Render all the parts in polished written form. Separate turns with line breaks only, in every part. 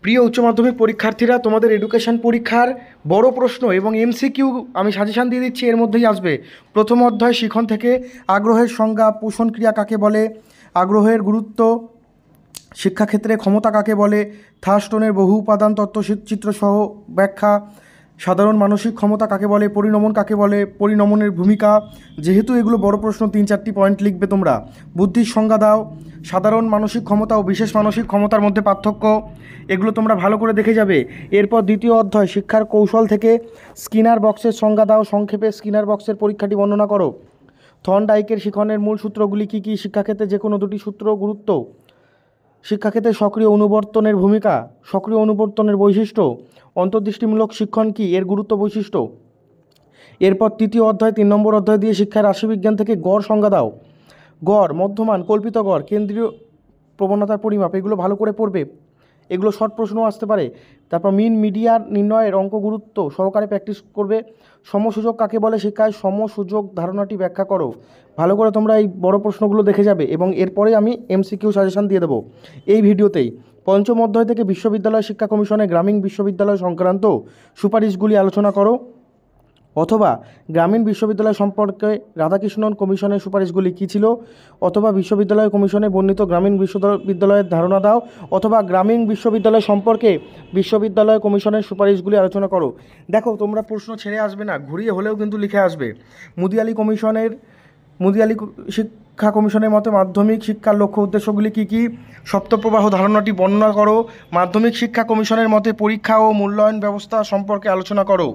প্রিয় উচ্চ মাধ্যমিক পরীক্ষার্থীরা, তোমাদের এডুকেশন পরীক্ষার বড় প্রশ্ন এবং এমসিকিউ আমি সাজেশান দিয়ে দিচ্ছি, এর মধ্যেই আসবে। প্রথম অধ্যায় শিখন থেকে আগ্রহের সংজ্ঞা, পোষণ ক্রিয়া কাকে বলে, আগ্রহের গুরুত্ব, শিক্ষাক্ষেত্রে ক্ষমতা কাকে বলে, থার্স্টনের বহু উপাদান তত্ত্ব চিত্রসহ ব্যাখ্যা, সাধারণ মানসিক ক্ষমতা কাকে বলে, পরিণমন কাকে বলে, পরিণমনের ভূমিকা। যেহেতু এগুলো বড় প্রশ্ন, 3-4টি পয়েন্ট লিখবে তোমরা। বুদ্ধির সংজ্ঞা দাও, সাধারণ মানসিক ক্ষমতা ও বিশেষ মানসিক ক্ষমতার মধ্যে পার্থক্য, এগুলো তোমরা ভালো করে দেখে যাবে। এরপর দ্বিতীয় অধ্যায় শিক্ষার কৌশল থেকে স্কিনার বক্সের সংজ্ঞা দাও, সংক্ষেপে স্কিনার বক্সের পরীক্ষাটি বর্ণনা করো। থর্নডাইকের শিখনের মূল সূত্রগুলি কী কী, শিক্ষাক্ষেত্রে যে কোনো দুটি সূত্র গুরুত্ব, শিক্ষাক্ষেত্রে সক্রিয় অনুবর্তনের ভূমিকা, সক্রিয় অনুবর্তনের বৈশিষ্ট্য, অন্তর্দৃষ্টিমূলক শিক্ষণ কী, এর গুরুত্ব বৈশিষ্ট্য। এরপর তৃতীয় অধ্যায় 3 নম্বর অধ্যায় দিয়ে শিক্ষার রাশিবিজ্ঞান থেকে গড় সংজ্ঞা দাও। গড়, মধ্যমান, কল্পিত গড়, কেন্দ্রীয় প্রবণতার পরিমাপ, এগুলো ভালো করে পড়বে, এগুলো শর্ট প্রশ্ন আসতে পারে। তারপর মিডিয়ার নির্ণয়ের অঙ্ক গুরুত্ব সহকারে প্র্যাকটিস করবে। সমসুযোগ কাকে বলে, শিক্ষায় সমসুযোগ ধারণাটি ব্যাখ্যা করো। ভালো করে তোমরা এই বড় প্রশ্নগুলো দেখে যাবে এবং এরপরে আমি এমসিকিউ সাজেশান দিয়ে দেবো এই ভিডিওতেই। পঞ্চম অধ্যায় থেকে বিশ্ববিদ্যালয় শিক্ষা কমিশনের গ্রামীণ বিশ্ববিদ্যালয় সংক্রান্ত সুপারিশগুলি আলোচনা করো, অথবা গ্রামীণ বিশ্ববিদ্যালয় সম্পর্কে রাধাকৃষ্ণন কমিশনের সুপারিশগুলি কী ছিল, অথবা বিশ্ববিদ্যালয় কমিশনে বর্ণিত গ্রামীণ বিশ্ববিদ্যালয়ের ধারণা দাও, অথবা গ্রামীণ বিশ্ববিদ্যালয় সম্পর্কে বিশ্ববিদ্যালয় কমিশনের সুপারিশগুলি আলোচনা করো। দেখো, তোমরা প্রশ্ন ছেড়ে আসবে না, ঘুরিয়ে হলেও কিন্তু লিখে আসবে। মুদিয়ালি শিক্ষা কমিশনের মতে মাধ্যমিক শিক্ষার লক্ষ্য উদ্দেশ্যগুলি কী কী, সপ্তপ্রবাহ ধারণাটি বর্ণনা করো। মাধ্যমিক শিক্ষা কমিশনের মতে পরীক্ষা ও মূল্যায়ন ব্যবস্থা সম্পর্কে আলোচনা করো।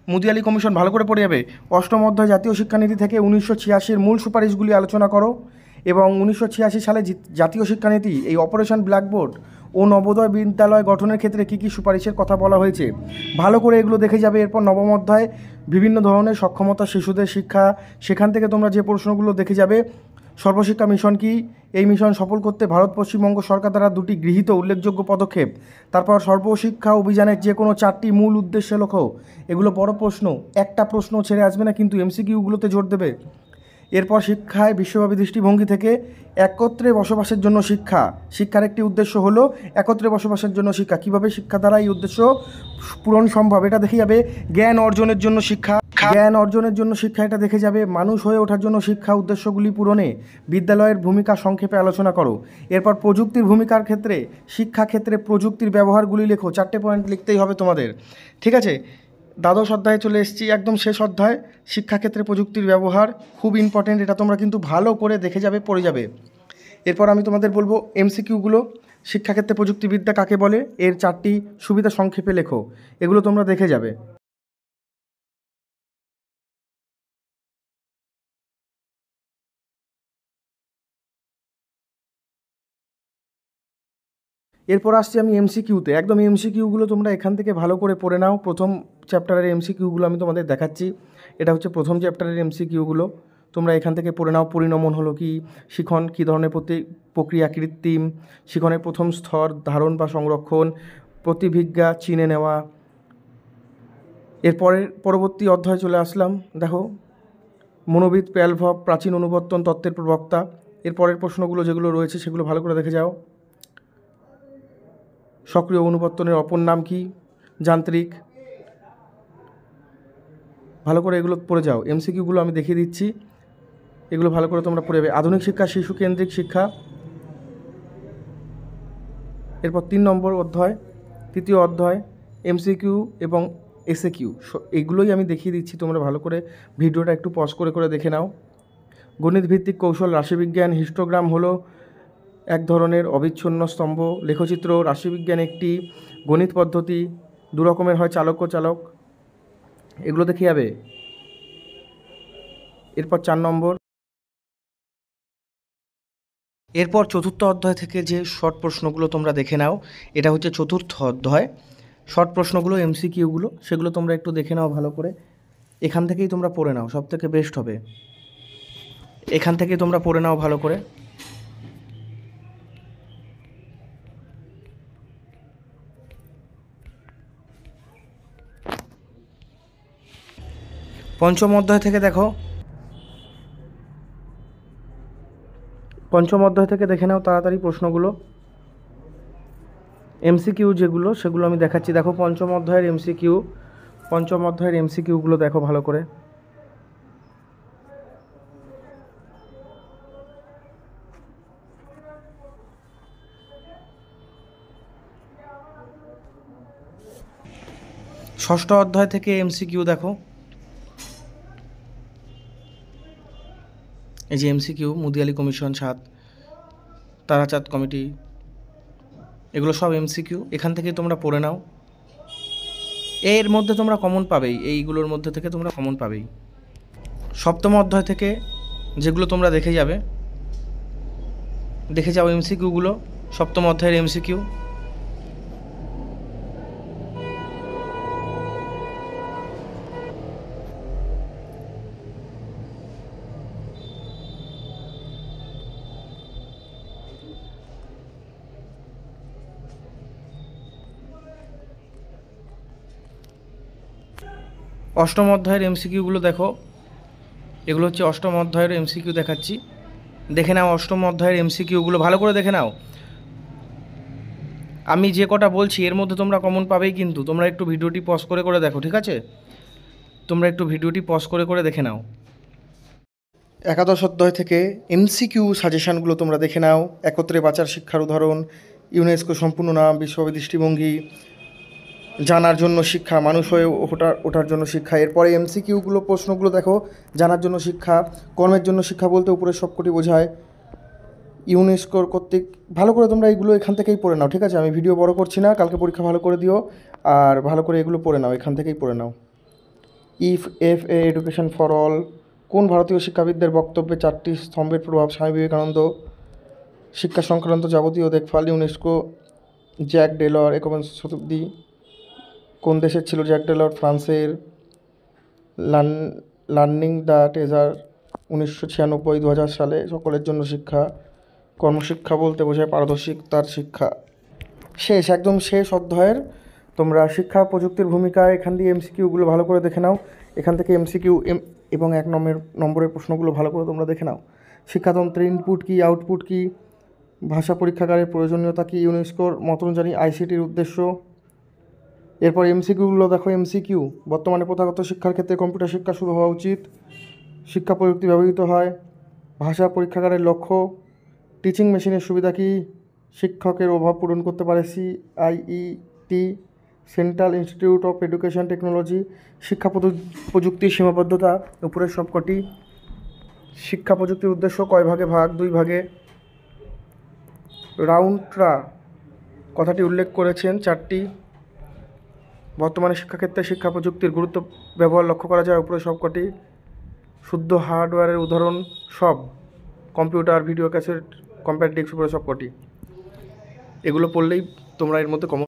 মুদিয়ালি কমিশন ভালো করে পড়ে যাবে। অষ্টম অধ্যায় জাতীয় শিক্ষানীতি থেকে 1986-এর মূল সুপারিশগুলি আলোচনা করো এবং 1986 সালে জাতীয় শিক্ষানীতি, এই অপারেশন ব্ল্যাকবোর্ড ও নবোদয় বিদ্যালয় গঠনের ক্ষেত্রে কী কী সুপারিশের কথা বলা হয়েছে, ভালো করে এগুলো দেখে যাবে। এরপর নবম অধ্যায় বিভিন্ন ধরনের সক্ষমতা শিশুদের শিক্ষা, সেখান থেকে তোমরা যে প্রশ্নগুলো দেখে যাবে। সর্বশিক্ষা মিশন কি, এই মিশন সফল করতে ভারত পশ্চিমবঙ্গ সরকার দ্বারা 2টি গৃহীত উল্লেখযোগ্য পদক্ষেপ। তারপর সর্বশিক্ষা অভিযানের যে কোনো 4টি মূল উদ্দেশ্য লক্ষ্য, এগুলো বড় প্রশ্ন, একটা প্রশ্ন ছেড়ে আসবে না কিন্তু, এমসিকিউগুলোতে জোর দেবে। এরপর শিক্ষায় বিশ্বব্যাপী দৃষ্টিভঙ্গি থেকে একত্রে বসবাসের জন্য শিক্ষা, শিক্ষার একটি উদ্দেশ্য হলো একত্রে বসবাসের জন্য শিক্ষা, কীভাবে শিক্ষা দ্বারা এই উদ্দেশ্য পূরণ সম্ভব এটা দেখে যাবে। জ্ঞান অর্জনের জন্য শিক্ষা, এটা দেখে যাবে। মানুষ হয়ে ওঠার জন্য শিক্ষা, উদ্দেশ্যগুলি পূরণে বিদ্যালয়ের ভূমিকা সংক্ষেপে আলোচনা করো। এরপর প্রযুক্তির ভূমিকার ক্ষেত্রে শিক্ষাক্ষেত্রে প্রযুক্তির ব্যবহারগুলি লেখো, 4টে পয়েন্ট লিখতেই হবে তোমাদের, ঠিক আছে। দ্বাদশ অধ্যায়ে চলে এসেছি, একদম শেষ অধ্যায়, শিক্ষাক্ষেত্রে প্রযুক্তির ব্যবহার, খুব ইম্পর্টেন্ট, এটা তোমরা কিন্তু ভালো করে দেখে যাবে, পড়ে যাবে। এরপর আমি তোমাদের বলবো এমসিকিউগুলো। শিক্ষাক্ষেত্রে প্রযুক্তিবিদ্যা কাকে বলে, এর 4টি সুবিধা সংক্ষেপে লেখো, এগুলো তোমরা দেখে যাবে। এরপর আসছি আমি এমসিকিউতে, একদম এমসিকিউগুলো তোমরা এখান থেকে ভালো করে পড়ে নাও। প্রথম চ্যাপ্টারের এমসিকিউগুলো আমি তোমাদের দেখাচ্ছি, এটা হচ্ছে প্রথম চ্যাপ্টারের এমসিকিউগুলো, তোমরা এখান থেকে পড়ে নাও। পরিণমন হলো কি, শিখন কী ধরনের প্রক্রিয়া, কৃত্রিম শিখনের প্রথম স্তর, ধারণ বা সংরক্ষণ, প্রতিভিজ্ঞা, চিনে নেওয়া। পরবর্তী অধ্যায় চলে আসলাম, দেখো মনোবিদ প্যালভভ প্রাচীন অনুবর্তন তত্ত্বের প্রবক্তা। এরপরের প্রশ্নগুলো যেগুলো রয়েছে সেগুলো ভালো করে দেখে যাও। সক্রিয় অনুবর্তনের অপর নাম কি, যান্ত্রিক, ভালো করে এগুলো পড়ে যাও। এমসিকিউগুলো আমি দেখিয়ে দিচ্ছি, এগুলো ভালো করে তোমরা পড়ে যাবে। আধুনিক শিক্ষা, শিশু কেন্দ্রিক শিক্ষা। এরপর 3 নম্বর অধ্যায়, তৃতীয় অধ্যায় এমসিকিউ এবং এসএকিউ, এগুলোই আমি দেখিয়ে দিচ্ছি, তোমরা ভালো করে ভিডিওটা একটু পজ করে করে দেখে নাও। গণিত ভিত্তিক কৌশল, রাশিবিজ্ঞান। হিস্টোগ্রাম হলো এক ধরনের অবিচ্ছিন্ন স্তম্ভ। লেখচিত্র, রাশিবিজ্ঞান একটি গণিত পদ্ধতি, 2 রকমের হয়, চালক ও চালক, এগুলো দেখে যাবে। এরপর 4 নম্বর, এরপর চতুর্থ অধ্যায় থেকে যে শর্ট প্রশ্নগুলো তোমরা দেখে নাও, এটা হচ্ছে চতুর্থ অধ্যায়, শর্ট প্রশ্নগুলো এমসিকিউগুলো, সেগুলো তোমরা একটু দেখে নাও ভালো করে, এখান থেকেই তোমরা পড়ে নাও, সব থেকে বেস্ট হবে, এখান থেকেই তোমরা পড়ে নাও ভালো করে। পঞ্চম অধ্যায় থেকে দেখো, পঞ্চম অধ্যায় থেকে দেখে নাও তাড়াতাড়ি প্রশ্নগুলো। এমসিকিউ যেগুলো সেগুলো আমি দেখাচ্ছি। দেখো পঞ্চম অধ্যায়ের এমসিকিউগুলো দেখো ভালো করে। ষষ্ঠ অধ্যায় থেকে এমসিকিউ দেখো, এই যে MCQ, Mudiali commission 7, Tarachand committee, এগুলো সব এমসিকিউ। এখান থেকে তোমরা পড়ে নাও। এর মধ্যে তোমরা কমন পাবেই, এইগুলোর মধ্যে থেকে তোমরা কমন পাবেই। সপ্তম অধ্যায় থেকে যেগুলো তোমরা দেখে যাও এমসিকিউগুলো, সপ্তম অধ্যায়ের এমসিকিউ। অষ্টম অধ্যায়ের এমসিকিউগুলো দেখো, এগুলো হচ্ছে অষ্টম অধ্যায়ের এমসিকিউ দেখাচ্ছি। দেখে নাও অষ্টম অধ্যায়ের এমসিকিউগুলো ভালো করে দেখে নাও। আমি যে কটা বলছি এর মধ্যে তোমরা কমন পাবেই, কিন্তু তোমরা একটু ভিডিওটি পজ করে দেখো, ঠিক আছে? তোমরা একটু ভিডিওটি পজ করে দেখে নাও। একাদশ অধ্যায় থেকে এমসিকিউ সাজেশানগুলো তোমরা দেখে নাও। একত্রে বাঁচার শিক্ষার উদাহরণ, ইউনেস্কো সম্পূর্ণ নাম, বিশ্বব্যাপী দৃষ্টিভঙ্গি, জানার জন্য শিক্ষা, মানুষ হয়ে ওঠার জন্য শিক্ষা। এরপরে এমসিকিউগুলো প্রশ্নগুলো দেখো, জানার জন্য শিক্ষা, কর্মের জন্য শিক্ষা বলতে উপরের সবকটি বোঝায়, ইউনেস্কোর কর্তৃক। ভালো করে তোমরা এইগুলো এখান থেকেই পড়ে নাও, ঠিক আছে? আমি ভিডিও বড় করছি না, কালকে পরীক্ষা ভালো করে দিও আর ভালো করে এগুলো পড়ে নাও, এখান থেকেই পড়ে নাও। F A education for all, কোন ভারতীয় শিক্ষাবিদদের বক্তব্যে 4টি স্তম্ভের প্রভাব, স্বামী বিবেকানন্দ। শিক্ষা সংক্রান্ত যাবতীয় দেখভাল, ইউনেস্কো, জ্যাক ডেলর, একবিংশ শতাব্দী। কোন দেশের ছিল জ্যাক ডেলর? ফ্রান্সের। লার্নিং দ্য ট্রেজার, 1996, 2000 সালে। সকলের জন্য শিক্ষা, কর্মশিক্ষা বলতে বোঝায় পারদর্শিতার শিক্ষা। একদম শেষ অধ্যায়ের তোমরা শিক্ষা প্রযুক্তির ভূমিকা, এখান দিয়ে এমসিকিউগুলো ভালো করে দেখে নাও। এখান থেকে এমসিকিউ এবং 1 নম্বরের প্রশ্নগুলো ভালো করে তোমরা দেখে নাও। শিক্ষাতন্ত্রের ইনপুট কী, আউটপুট কী, ভাষা পরীক্ষাগারের প্রয়োজনীয়তা কী, ইউনেস্কোর মত অনুযায়ী আইসিটির উদ্দেশ্য। এরপর এমসিকিউগুলো দেখো। এমসিকিউ, বর্তমানে প্রথাগত শিক্ষার ক্ষেত্রে কম্পিউটার শিক্ষা শুরু হওয়া উচিত। শিক্ষা প্রযুক্তি ব্যবহৃত হয়। ভাষা পরীক্ষাগারের লক্ষ্য। টিচিং মেশিনের সুবিধা কী? শিক্ষকের অভাব পূরণ করতে পারে CIET, central institute of education technology. শিক্ষা প্রযুক্তির সীমাবদ্ধতা, উপরের সবকটি। শিক্ষা প্রযুক্তির উদ্দেশ্য কয় ভাগে ভাগ? 2 ভাগে। রাউন্ডরা কথাটি উল্লেখ করেছেন 4টি। বর্তমানে শিক্ষাক্ষেত্রে শিক্ষা প্রযুক্তির গুরুত্ব ব্যবহার লক্ষ্য করা যায়, উপরে সবকটি। শুদ্ধ হার্ডওয়্যারের উদাহরণ সব, computer, video cassette, compact disc, উপরে সবকটি। এগুলো পড়লেই তোমরা এর মধ্যে